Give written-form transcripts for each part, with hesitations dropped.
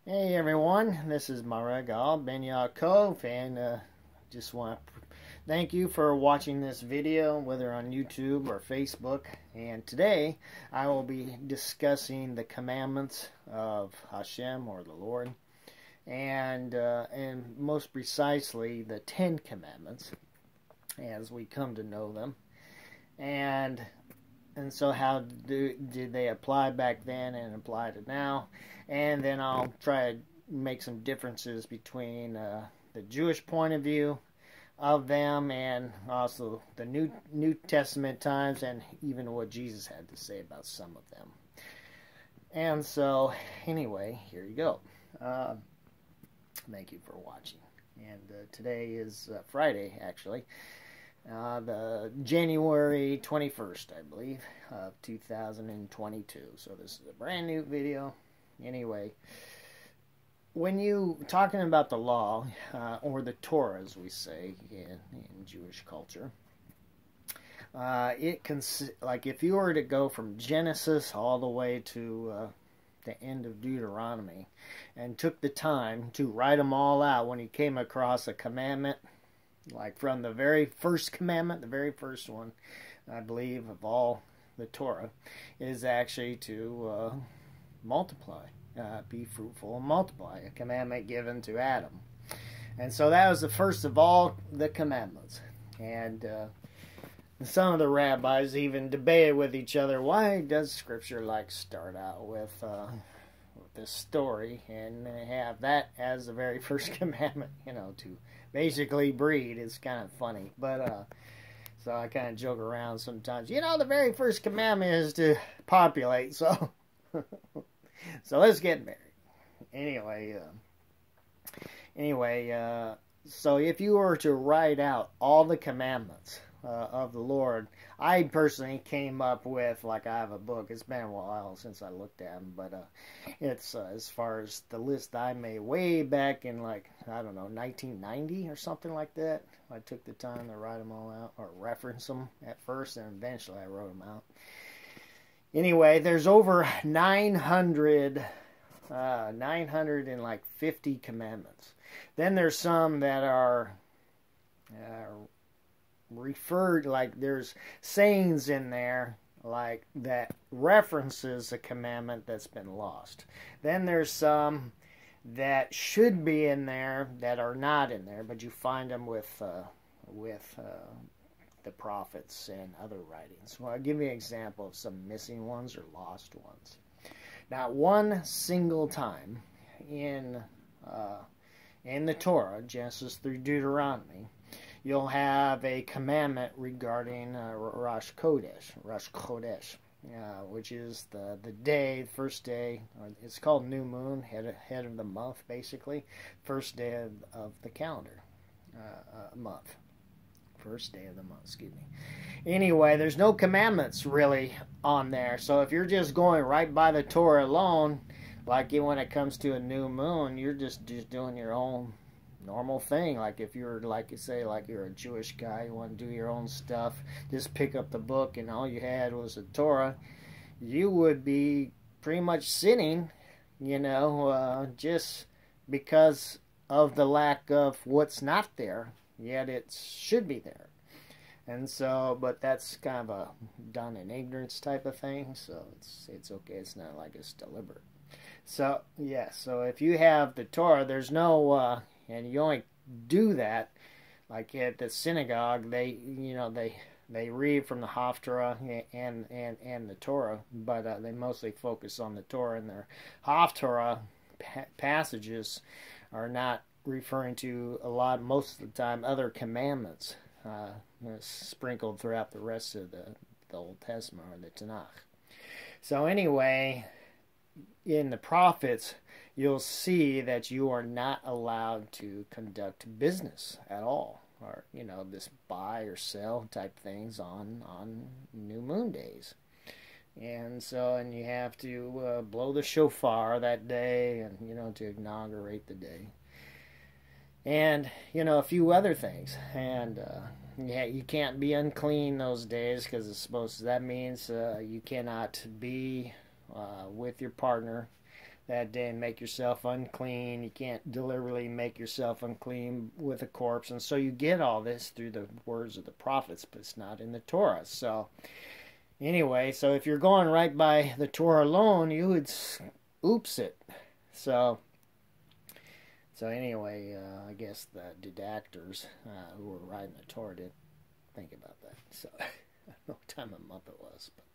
Hey everyone, this is Maregaal, Ben Yaakov, and just want to thank you for watching this video, whether on YouTube or Facebook. And today I will be discussing the commandments of Hashem, or the Lord, and most precisely the Ten Commandments, as we come to know them. And so how did they apply back then and apply to now? And then I'll try to make some differences between the Jewish point of view of them and also the New Testament times, and even what Jesus had to say about some of them. And so anyway, here you go. Thank you for watching. And today is Friday, actually. The January 21st, I believe, of 2022. So this is a brand new video. Anyway, when you talking about the law, or the Torah, as we say in Jewish culture, it can, like, if you were to go from Genesis all the way to the end of Deuteronomy, and took the time to write them all out when he came across a commandment, like from the very first commandment, the very first one, I believe, of all the Torah, is actually to multiply, be fruitful and multiply, a commandment given to Adam. And so that was the first of all the commandments. And some of the rabbis even debated with each other, why does Scripture start out with this story and have that as the very first commandment, to basically breed. Is kind of funny, but so I kind of joke around sometimes. The very first commandment is to populate, so so let's get married. Anyway, so if you were to write out all the commandments of the Lord, I personally came up with, I have a book. It's been a while since I looked at them, but it's as far as the list I made way back in, I don't know, 1990 or something like that. I took the time to write them all out, or reference them at first, and eventually I wrote them out. Anyway, there's over 950 commandments. Then there's some that are referred, there's sayings in there that references a commandment that's been lost. Then there's some that should be in there that are not in there, but you find them with the prophets and other writings. Well, I'll give you an example of some missing ones or lost ones. Not one single time in the Torah, Genesis through Deuteronomy, you'll have a commandment regarding Rosh Chodesh, which is the day, first day. It's called new moon, head of the month, basically. First day of the calendar month. First day of the month, excuse me. Anyway, there's no commandments really on there. So if you're just going right by the Torah alone, when it comes to a new moon, you're just doing your own normal thing. If you're, you're a Jewish guy, you want to do your own stuff, just pick up the book and all you had was the Torah, you would be pretty much sinning, just because of the lack of what's not there, yet it should be there. And so, but that's kind of a done in ignorance type of thing, so it's okay. It's not like it's deliberate. So, yeah, so if you have the Torah, there's no and you only do that, at the synagogue, they read from the Haftarah and the Torah, but they mostly focus on the Torah, and their Haftarah passages are not referring to most of the time, other commandments sprinkled throughout the rest of the Old Testament, or the Tanakh. So anyway, in the prophets, you'll see that you are not allowed to conduct business at all, or this buy or sell type things on new moon days. And so, and you have to blow the shofar that day, and to inaugurate the day, and a few other things. And yeah, you can't be unclean those days, because that means you cannot be with your partner that day and make yourself unclean. You can't deliberately make yourself unclean with a corpse. And so you get all this through the words of the prophets, but it's not in the Torah. So anyway, so if you're going right by the Torah alone, you would oops it. So anyway, I guess the didactors who were writing the Torah didn't think about that. So I don't know what time of month it was. But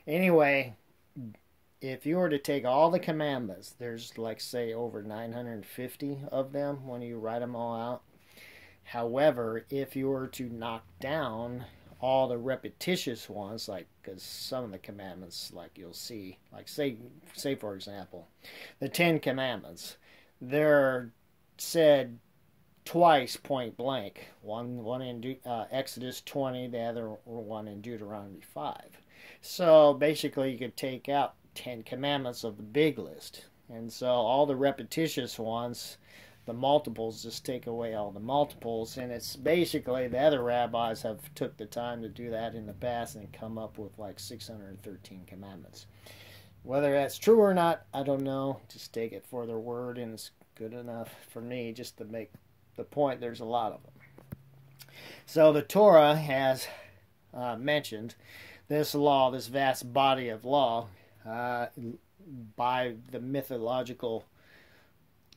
anyway, if you were to take all the commandments, there's like, say, over 950 of them when you write them all out. However, if you were to knock down all the repetitious ones, like, because some of the commandments, like you'll see, like say for example, the 10 Commandments, they're said twice point blank. One in Exodus 20, the other one in Deuteronomy 5. So basically, you could take out 10 Commandments of the big list, and so all the repetitious ones, the multiples, just take away all the multiples. And it's basically, the other rabbis have took the time to do that in the past and come up with like 613 commandments. Whether that's true or not, I don't know. Just take it for their word, and it's good enough for me just to make the point. There's a lot of them. So the Torah has mentioned this law, this vast body of law, by the mythological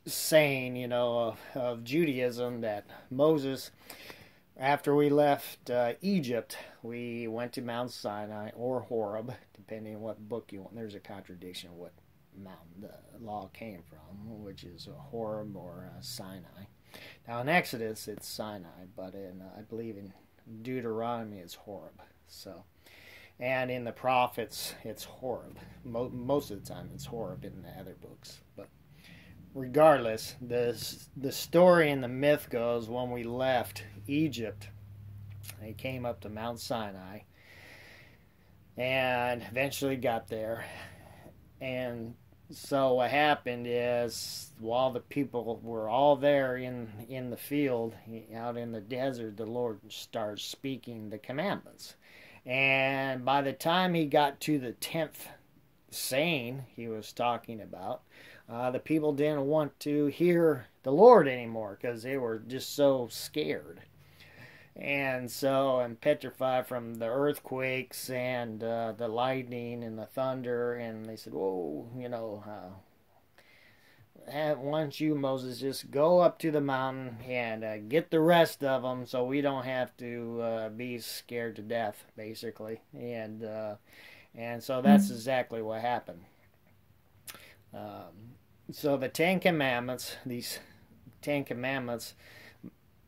saying, of Judaism, that Moses, after we left Egypt, we went to Mount Sinai or Horeb, depending on what book you want. There's a contradiction of what mountain the law came from, which is Horeb or Sinai. Now in Exodus it's Sinai, but I believe in Deuteronomy it's Horeb. So, and in the prophets it's Horeb. Most of the time it's Horeb in the other books. But regardless, the story and the myth goes, when we left Egypt, they came up to Mount Sinai and eventually got there. And so what happened is, while the people were all there in the field, out in the desert, the Lord started speaking the commandments. And by the time he got to the 10th saying he was talking about, the people didn't want to hear the Lord anymore because they were just so scared. And so, and petrified from the earthquakes and the lightning and the thunder, and they said, whoa, why don't you, Moses, just go up to the mountain and get the rest of them so we don't have to be scared to death, basically. And so that's exactly what happened. So the 10 Commandments, these 10 Commandments,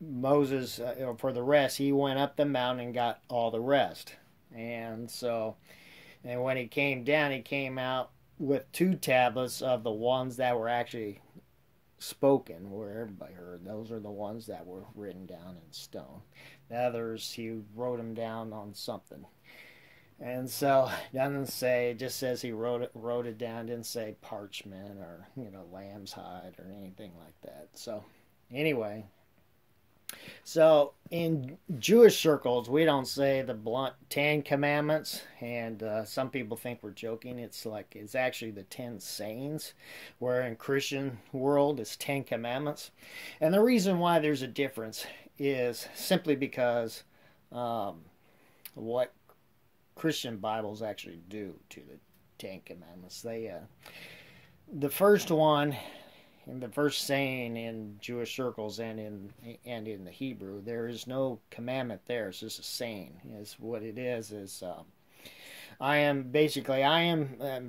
Moses, for the rest, he went up the mountain and got all the rest. And so, and when he came down, he came out with 2 tablets of the ones that were actually spoken, where everybody heard. Those are the ones that were written down in stone. The others, he wrote them down on something. And so, it doesn't say, it just says he wrote it down, didn't say parchment or, lamb's hide or anything like that. So, anyway, so in Jewish circles, we don't say the blunt 10 Commandments, and some people think we're joking. It's actually the 10 sayings, where in Christian world it's 10 Commandments. And the reason why there's a difference is simply because what Christian Bibles actually do to the 10 Commandments. They, the first one, and the first saying in Jewish circles and in the Hebrew, there is no commandment there. It's just a saying. It's what it is I'm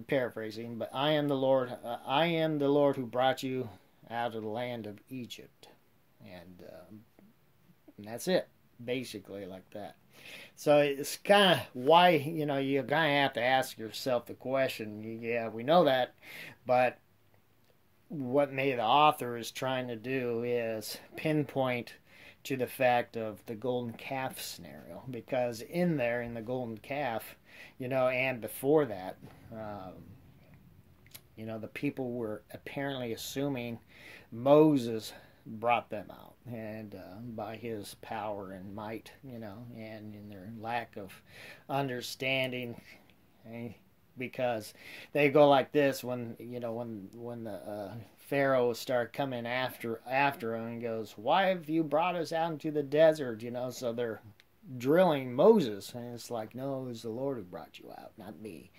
paraphrasing, but I am the Lord. I am the Lord who brought you out of the land of Egypt, and that's it, basically, like that. So it's kind of why, you're going to have to ask yourself the question. Yeah, we know that, but what maybe the author is trying to do is pinpoint to the fact of the golden calf scenario, because in the golden calf, and before that, the people were apparently assuming Moses brought them out, and by his power and might, and in their lack of understanding, because they go like this when the Pharaoh start coming after him and goes, "Why have you brought us out into the desert?" So they're drilling Moses, and it's like, no, it was the Lord who brought you out, not me.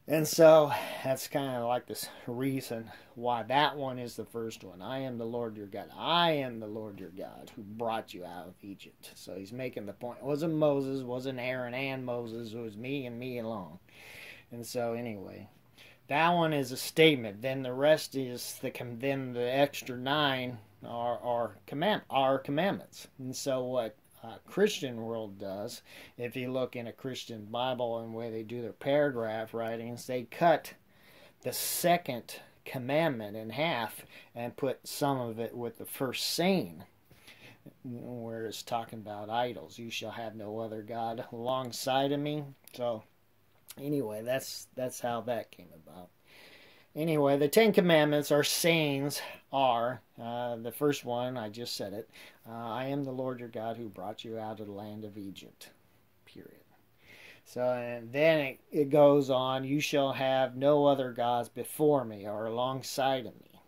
And so that's kind of like this reason why that one is the first one. I am the Lord your God. I am the Lord your God who brought you out of Egypt. So he's making the point. It wasn't Moses, wasn't Aaron and Moses. It was me and me alone. And so anyway, that one is a statement. Then the rest is then the extra 9 are commandments. And so what Christian world does, if you look in a Christian Bible and the way they do their paragraph writings, they cut the second commandment in half and put some of it with the first saying, where it's talking about idols. You shall have no other God alongside of me. So anyway, that's how that came about. Anyway, the 10 Commandments are sayings the first one, I just said it, I am the Lord your God who brought you out of the land of Egypt, period. So and then it goes on, you shall have no other gods before me or alongside of me,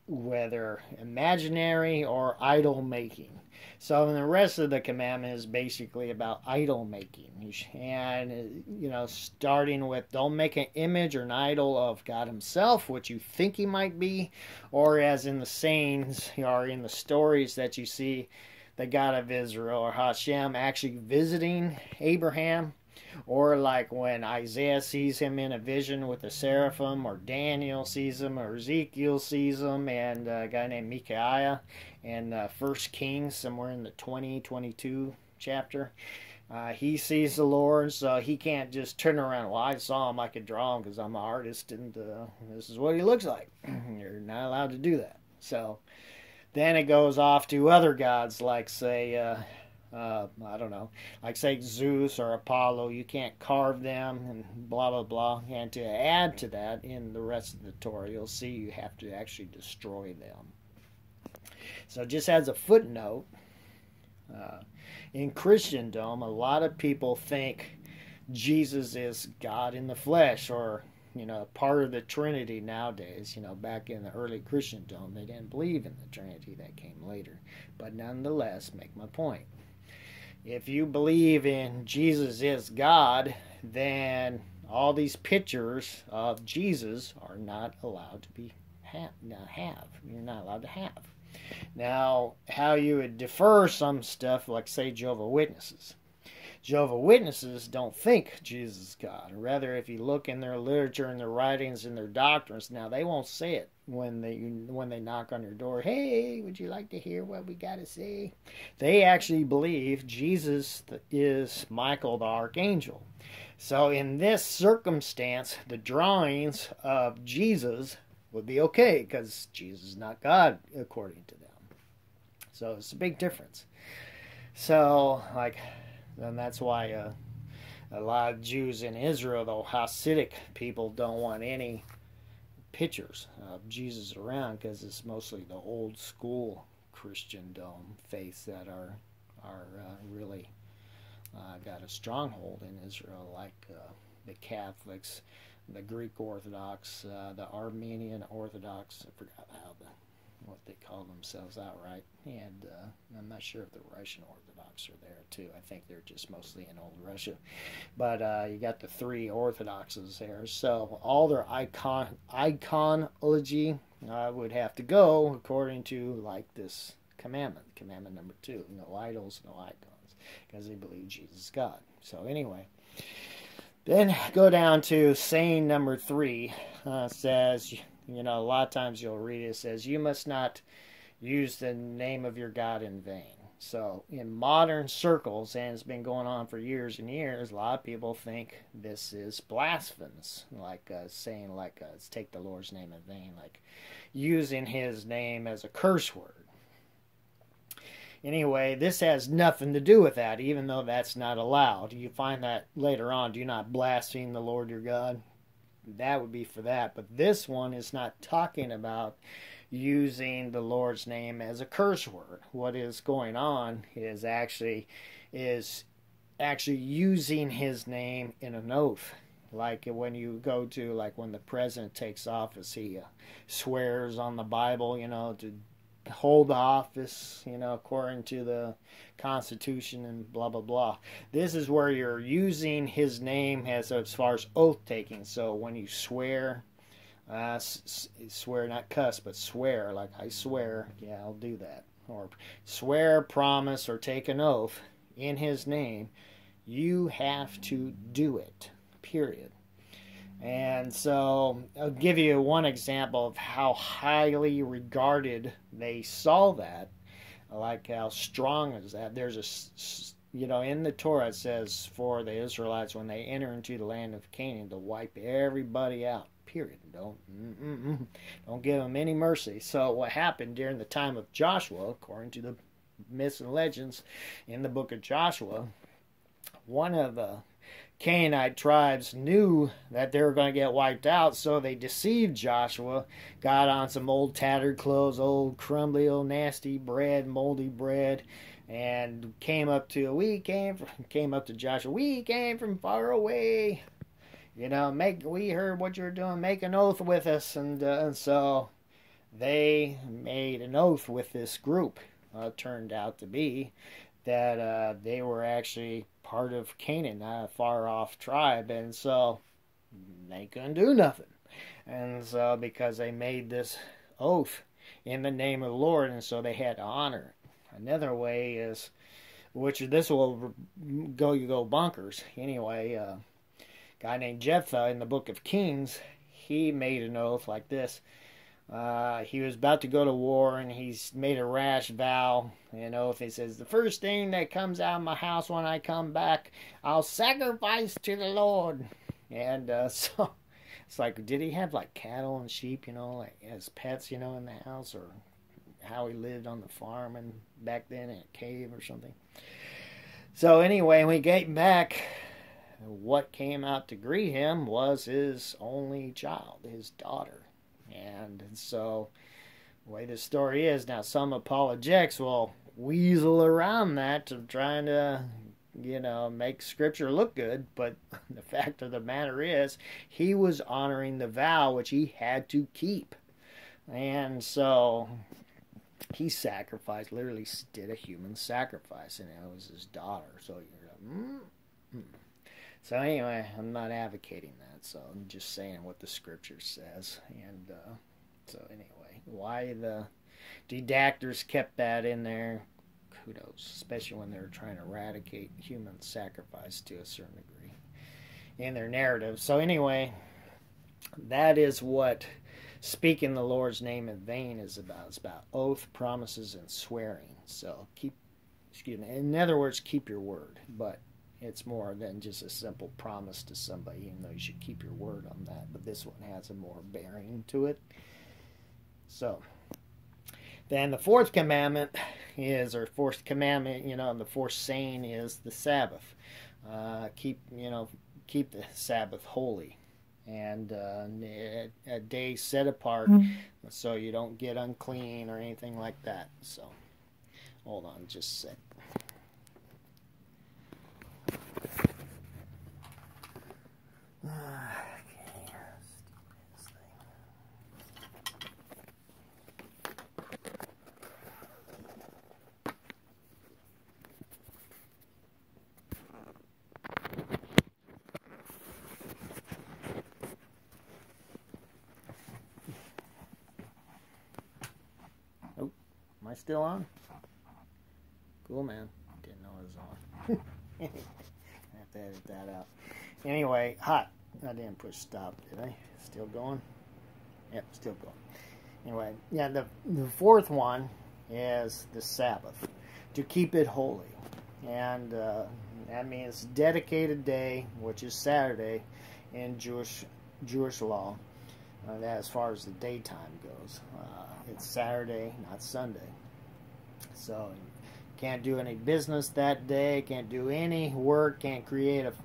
whether imaginary or idol making. So the rest of the commandment is basically about idol making. And, starting with don't make an image or an idol of God himself, what you think he might be, or as in the sayings or in the stories that you see the God of Israel or Hashem actually visiting Abraham, or like when Isaiah sees him in a vision with the seraphim, or Daniel sees him, or Ezekiel sees him, and a guy named Micaiah in 1 Kings, somewhere in the 22 chapter. He sees the Lord, so he can't just turn around. Well, I saw him, I could draw him because I'm an artist, and this is what he looks like. You're not allowed to do that. So then it goes off to other gods, like say, I don't know, like say Zeus or Apollo. You can't carve them and blah, blah, blah. And to add to that, in the rest of the Torah, you'll see you have to actually destroy them. So just as a footnote, in Christendom, a lot of people think Jesus is God in the flesh, or part of the Trinity nowadays. Back in the early Christendom, they didn't believe in the Trinity. That came later. But nonetheless, make my point. If you believe in Jesus is God, then all these pictures of Jesus are not allowed to have. You're not allowed to have. Now, how you would defer some stuff, like say Jehovah's Witnesses. Jehovah's Witnesses don't think Jesus is God. Rather, if you look in their literature and their writings and their doctrines, now they won't say it when they knock on your door. Hey, would you like to hear what we got to say? They actually believe Jesus is Michael the Archangel. So in this circumstance, the drawings of Jesus would be okay because Jesus is not God according to them. So it's a big difference. So and that's why a lot of Jews in Israel, the Hasidic people, don't want any pictures of Jesus around, because it's mostly the old school Christendom faiths that are really got a stronghold in Israel, like the Catholics, the Greek Orthodox, the Armenian Orthodox. I forgot what they call themselves outright, and I'm not sure if the Russian Orthodox are there too. I think they're just mostly in old Russia, but you got the 3 Orthodoxes there. So all their iconology would have to go according to like this commandment number 2: no idols, no icons, because they believe Jesus is God. So anyway, then go down to saying number 3. Says, a lot of times you'll read it says, you must not use the name of your God in vain. So in modern circles, and it's been going on for years and years, a lot of people think this is blasphemous, like saying let's take the Lord's name in vain, like using his name as a curse word. Anyway, this has nothing to do with that, even though that's not allowed. You find that later on, do not blaspheme the Lord your God. That would be for that. But this one is not talking about using the Lord's name as a curse word. What is going on is actually actually using his name in an oath. Like when you go to, like when the president takes office, he swears on the Bible, to hold the office, according to the Constitution and blah, blah, blah. This is where you're using his name as far as oath taking. So when you swear, swear, not cuss, but swear, like I swear, yeah, I'll do that. Or swear, promise, or take an oath in his name, you have to do it, period. And so I'll give you one example of how highly regarded they saw that, like how strong is that. There's in the Torah it says for the Israelites when they enter into the land of Canaan to wipe everybody out, period. Don't give them any mercy. So what happened during the time of Joshua, according to the myths and legends in the book of Joshua, one of the Canaanite tribes knew that they were going to get wiped out, so they deceived Joshua, got on some old tattered clothes, old crumbly, old nasty bread, moldy bread, and came up to Joshua. We came from far away. We heard what you're doing. Make an oath with us, and so they made an oath with this group. Turned out to be that they were actually part of Canaan, not a far off tribe, and so they couldn't do nothing. And so because they made this oath in the name of the Lord, and so they had to honor it. Another way is, which this will go bonkers. Anyway, a guy named Jephthah in the book of Kings, he made an oath like this. He was about to go to war, and he's made a rash vow, an oath. He says, the first thing that comes out of my house when I come back, I'll sacrifice to the Lord. And so it's like, did he have like cattle and sheep, like as pets, in the house, or how he lived on the farm and back then in a cave or something? So anyway, when he came back, what came out to greet him was his only child, his daughter. And so, the way the story is, now some apologetics will weasel around that to trying to, make Scripture look good. But the fact of the matter is, he was honoring the vow which he had to keep. And so, he sacrificed, literally did a human sacrifice, and it was his daughter. So you're like, So anyway, I'm not advocating that, so I'm just saying what the Scripture says. And so anyway, why the detractors kept that in there, kudos, especially when they're trying to eradicate human sacrifice to a certain degree in their narrative. So anyway, that is what speaking the Lord's name in vain is about. It's about oath, promises, and swearing. So in other words, keep your word, but it's more than just a simple promise to somebody, even though you should keep your word on that. But this one has a more bearing to it. So, then the fourth commandment is, or fourth commandment, and the fourth saying is the Sabbath. Keep the Sabbath holy. And a day set apart so you don't get unclean or anything like that. So, hold on just a sec. Oh, am I still on? Cool, man. Didn't know it was on. I have to edit that out. Anyway, hot. I didn't push stop, did I? Still going? Yep, still going. Anyway, yeah, the fourth one is the Sabbath, to keep it holy. And that means dedicated day, which is Saturday in Jewish law. That as far as the daytime goes. It's Saturday, not Sunday. So can't do any business that day, can't do any work, can't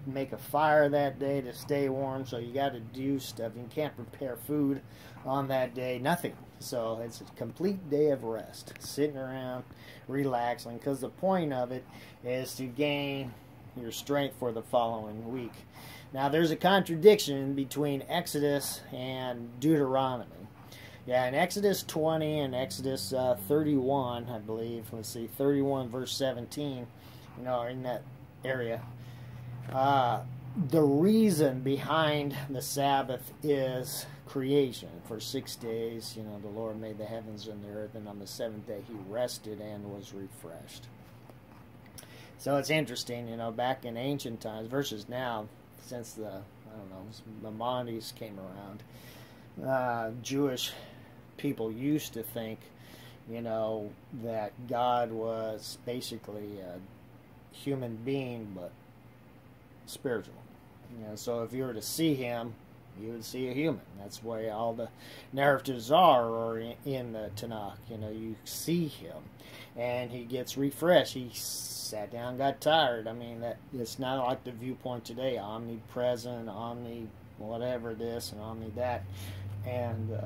make a fire that day to stay warm, so you got to do stuff. You can't prepare food on that day, nothing. So it's a complete day of rest, sitting around, relaxing, because the point of it is to gain, your strength for the following week. Now, there's a contradiction between Exodus and Deuteronomy. Yeah, in Exodus 20 and Exodus 31, I believe, let's see, 31 verse 17, in that area, the reason behind the Sabbath is creation. For 6 days, the Lord made the heavens and the earth, and on the seventh day he rested and was refreshed. So it's interesting, back in ancient times versus now, since the Maimonides came around, Jewish people used to think, that God was basically a human being, but spiritual. So if you were to see him, you would see a human. That's why all the narratives are in the Tanakh. You see him, and he gets refreshed. He sat down, got tired. I mean, that it's not like the viewpoint today, omnipresent, whatever this and omni that, and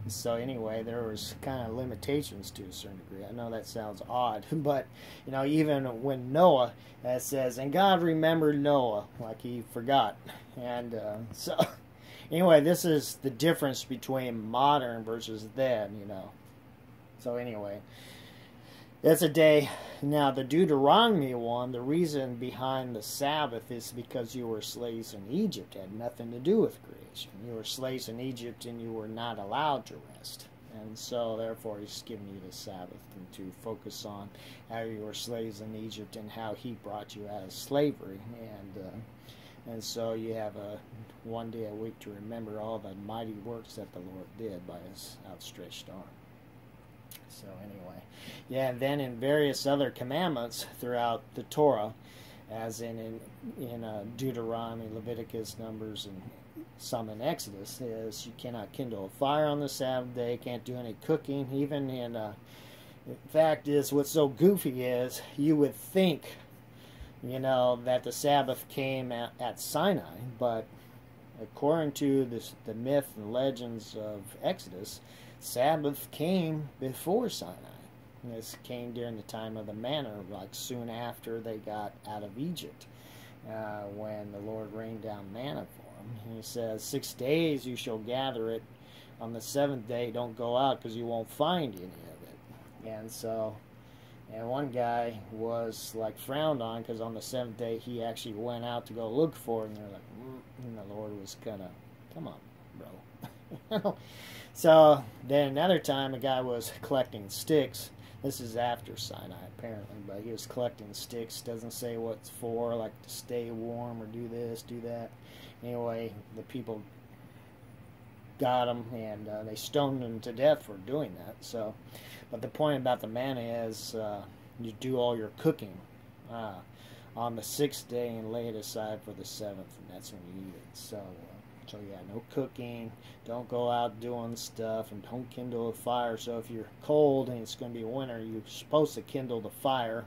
so anyway, there was kind of limitations to a certain degree. I know that sounds odd, but even when Noah, it says, and God remembered Noah, like he forgot, and so anyway, this is the difference between modern versus then. So anyway, it's a day. Now the Deuteronomy one, the reason behind the Sabbath is because you were slaves in Egypt. It had nothing to do with creation. You were slaves in Egypt and you were not allowed to rest. And so therefore he's giving you the Sabbath and to focus on how you were slaves in Egypt and how he brought you out of slavery. And so you have one day a week to remember all the mighty works that the Lord did by his outstretched arm. So anyway, yeah, and then in various other commandments throughout the Torah, as in Deuteronomy, Leviticus, Numbers, and some in Exodus, is you cannot kindle a fire on the Sabbath day, can't do any cooking. Even in fact, is what's so goofy is you would think, that the Sabbath came at Sinai, but according to the myth and legends of Exodus, Sabbath came before Sinai. This came during the time of the manna, like soon after they got out of Egypt, when the Lord rained down manna for them. And he says, 6 days you shall gather it. On the seventh day, don't go out because you won't find any of it. And so, and one guy was like frowned on because on the seventh day he actually went out to go look for it. And they're like, and the Lord was kind of, come on, bro. So then another time a guy was collecting sticks. This is after Sinai apparently, but he was collecting sticks. Doesn't say what it's for, like to stay warm or do this, do that. Anyway, the people got him and they stoned him to death for doing that. So, but the point about the manna is you do all your cooking on the sixth day and lay it aside for the seventh, and that's when you eat it. So yeah, no cooking, don't go out doing stuff, and don't kindle a fire. So if you're cold and it's going to be winter, you're supposed to kindle the fire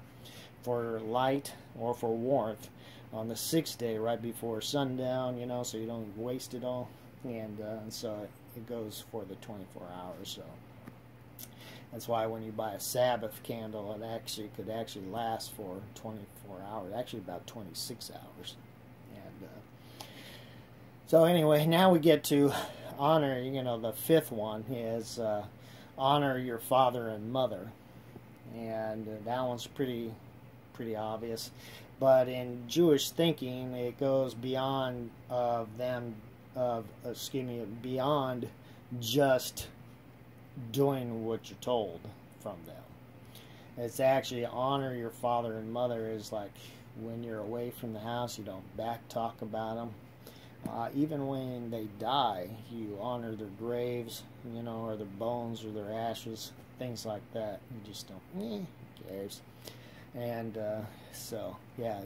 for light or for warmth on the sixth day right before sundown, so you don't waste it all. And so it goes for the 24 hours. So that's why when you buy a Sabbath candle, it could actually last for 24 hours, actually about 26 hours. And so anyway, now we get to honor, the fifth one is honor your father and mother. And that one's pretty obvious. But in Jewish thinking, it goes beyond beyond just doing what you're told from them. It's actually honor your father and mother is like when you're away from the house, you don't back talk about them. Even when they die, you honor their graves, or their bones or their ashes, things like that. You just don't, who cares? And so, yeah,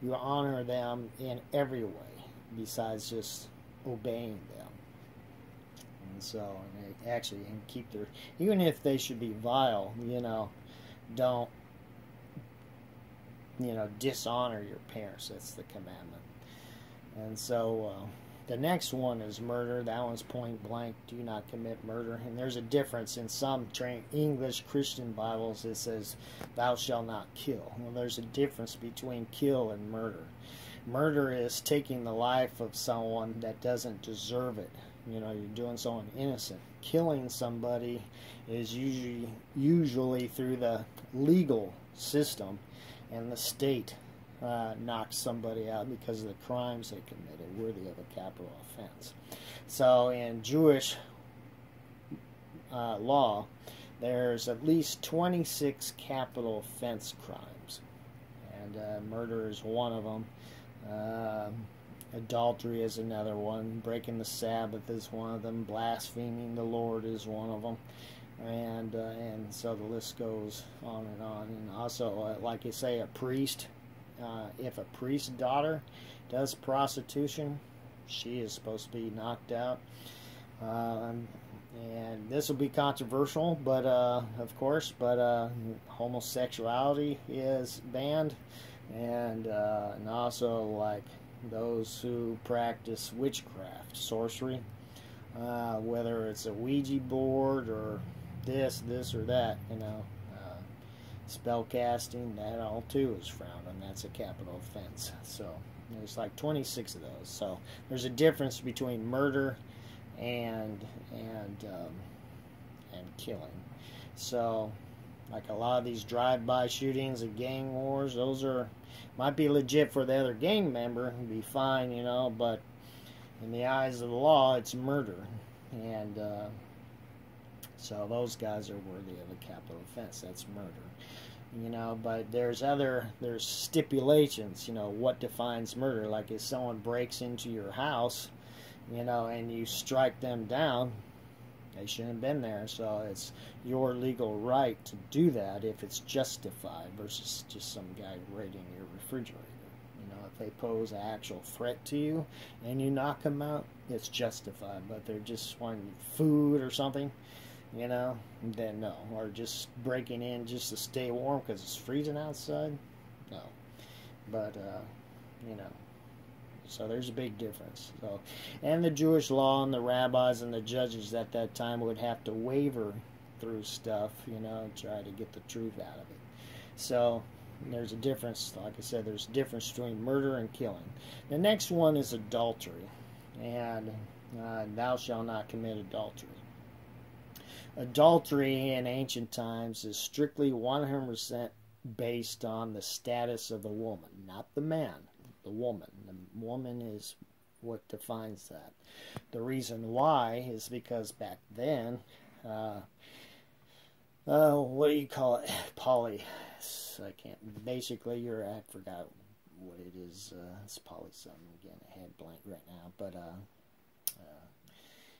you honor them in every way besides just obeying them. And so, and they actually keep their, even if they should be vile, don't, dishonor your parents. That's the commandment. And so, The next one is murder. That one's point blank. Do not commit murder. And there's a difference. In some English Christian Bibles, it says, thou shalt not kill. Well, there's a difference between kill and murder. Murder is taking the life of someone that doesn't deserve it. You know, you're doing someone innocent. Killing somebody is usually through the legal system, and the state knocks somebody out because of the crimes they committed, worthy of a capital offense. So in Jewish law, there's at least 26 capital offense crimes, and murder is one of them. Adultery is another one. Breaking the Sabbath is one of them. Blaspheming the Lord is one of them. And so the list goes on and on. And also, like you say, a priest, if a priest's daughter does prostitution, she is supposed to be knocked out. And this will be controversial, but of course, but homosexuality is banned, and also like those who practice witchcraft, sorcery, whether it's a Ouija board or this or that, you know, spell casting, that all too is frowned, and that's a capital offense. So there's like 26 of those. So there's a difference between murder and killing. So like a lot of these drive-by shootings and gang wars, those are might be legit for the other gang member and be fine, you know, but in the eyes of the law, it's murder. And so those guys are worthy of a capital offense. That's murder, you know. But there's stipulations, you know, what defines murder. Like if someone breaks into your house, you know, and you strike them down, they shouldn't have been there. So it's your legal right to do that if it's justified versus just some guy raiding your refrigerator. You know, if they pose an actual threat to you and you knock them out, it's justified. But they're just wanting food or something, you know, then no. Or just breaking in just to stay warm because it's freezing outside, no. But, you know, so there's a big difference. So, and the Jewish law and the rabbis and the judges at that time would have to waver through stuff, you know, and try to get the truth out of it. So there's a difference. Like I said, there's a difference between murder and killing. The next one is adultery, and thou shalt not commit adultery. Adultery in ancient times is strictly 100% based on the status of the woman, not the man. The woman. The woman is what defines that. The reason why is because back then, what do you call it? Basically, I forgot what it is. It's poly something again. I had blank right now. But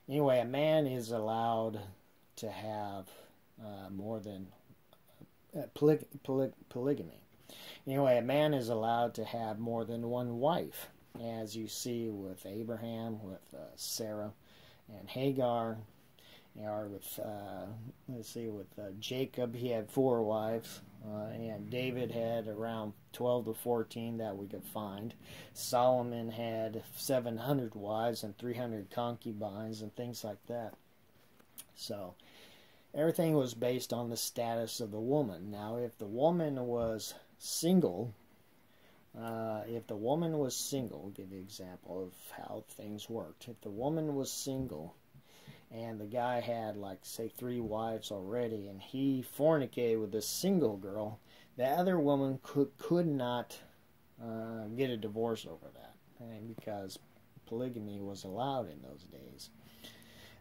anyway, a man is allowed to have more than polygamy. Anyway, a man is allowed to have more than one wife, as you see with Abraham, with Sarah, and Hagar, or with, with Jacob, he had 4 wives, and David had around 12 to 14 that we could find. Solomon had 700 wives and 300 concubines and things like that. So everything was based on the status of the woman. Now, if the woman was single, I'll give you an example of how things worked. If the woman was single and the guy had, like, say, 3 wives already, and he fornicated with a single girl, the other woman could not get a divorce over that, and because polygamy was allowed in those days.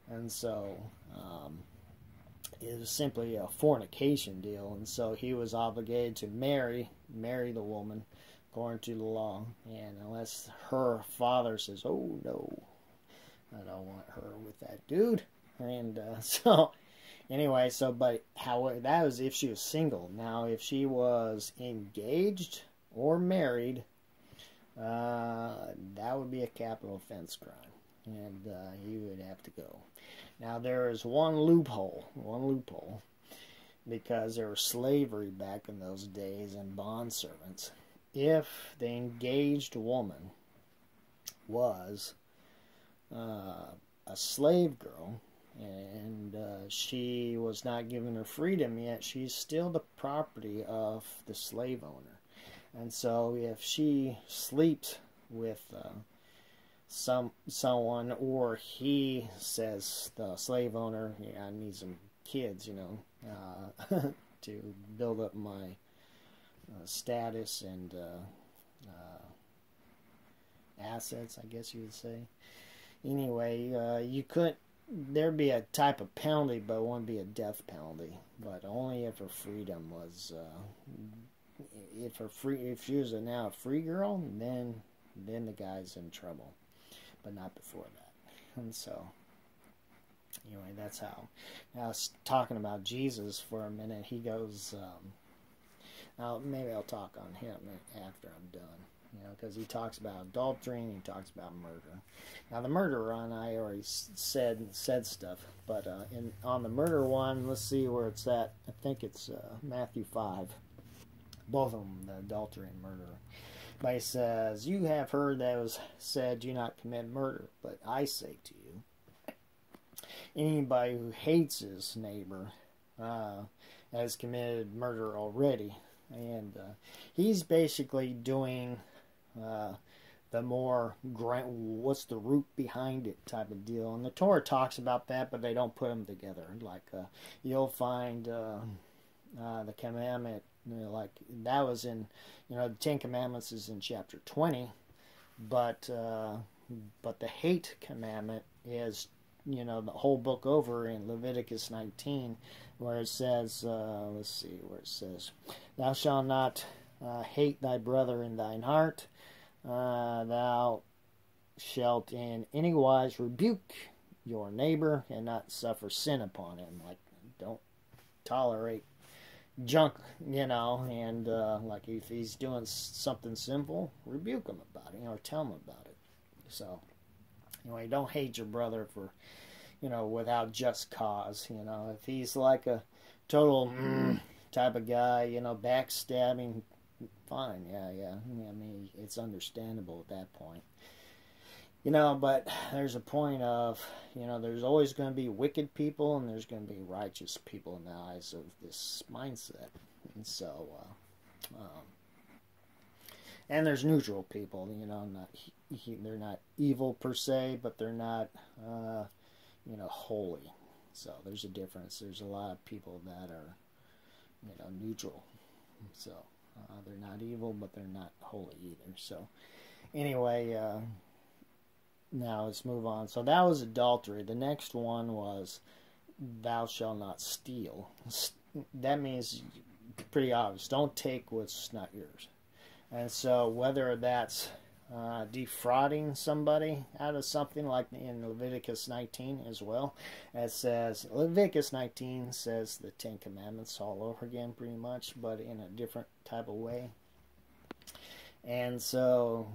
And so it was simply a fornication deal, and so he was obligated to marry the woman according to the law, and unless her father says, oh no, I don't want her with that dude. And so anyway, but however, that was if she was single. Now if she was engaged or married, that would be a capital offense crime, and he would have to go. Now there is one loophole, because there was slavery back in those days and bondservants. If the engaged woman was a slave girl, and she was not given her freedom yet, she's still the property of the slave owner. And so if she sleeps with someone, or he says, the slave owner, yeah, I need some kids, to build up my status and assets, I guess you would say. Anyway, you couldn't, there'd be a type of penalty, but it wouldn't be a death penalty. But only if her freedom was, if she was now a free girl, then the guy's in trouble. But not before that. And so, anyway, that's how. Now, I was talking about Jesus for a minute. He goes, now maybe I'll talk on him after I'm done. Because he talks about adultery and he talks about murder. Now, the murder one, I already said stuff. But on the murder one, let's see where it's at. I think it's Matthew 5. Both of them, the adultery and murder. But he says, you have heard that it was said, do not commit murder. But I say to you, anybody who hates his neighbor has committed murder already. And he's basically doing the more, what's the root behind it type of deal. And the Torah talks about that, but they don't put them together. Like, you'll find the commandment, like that was in, the Ten Commandments is in chapter 20, but the hate commandment is, the whole book over in Leviticus 19, where it says, let's see where it says, thou shalt not hate thy brother in thine heart, thou shalt in any wise rebuke your neighbor and not suffer sin upon him. Like, don't tolerate junk, and like if he's doing something sinful, rebuke him about it, or tell him about it. So, anyway, don't hate your brother for, without just cause. If he's like a total type of guy, backstabbing, fine, yeah. I mean, it's understandable at that point. But there's a point of, there's always going to be wicked people and there's going to be righteous people in the eyes of this mindset. And so, and there's neutral people, they're not evil per se, but they're not, holy. So there's a difference. There's a lot of people that are, neutral. So they're not evil, but they're not holy either. So anyway, now let's move on. So that was adultery. The next one was thou shalt not steal. That means pretty obvious. Don't take what's not yours. And so whether that's defrauding somebody out of something, like in Leviticus 19 as well. It says, Leviticus 19 says the Ten Commandments all over again pretty much, but in a different type of way. And so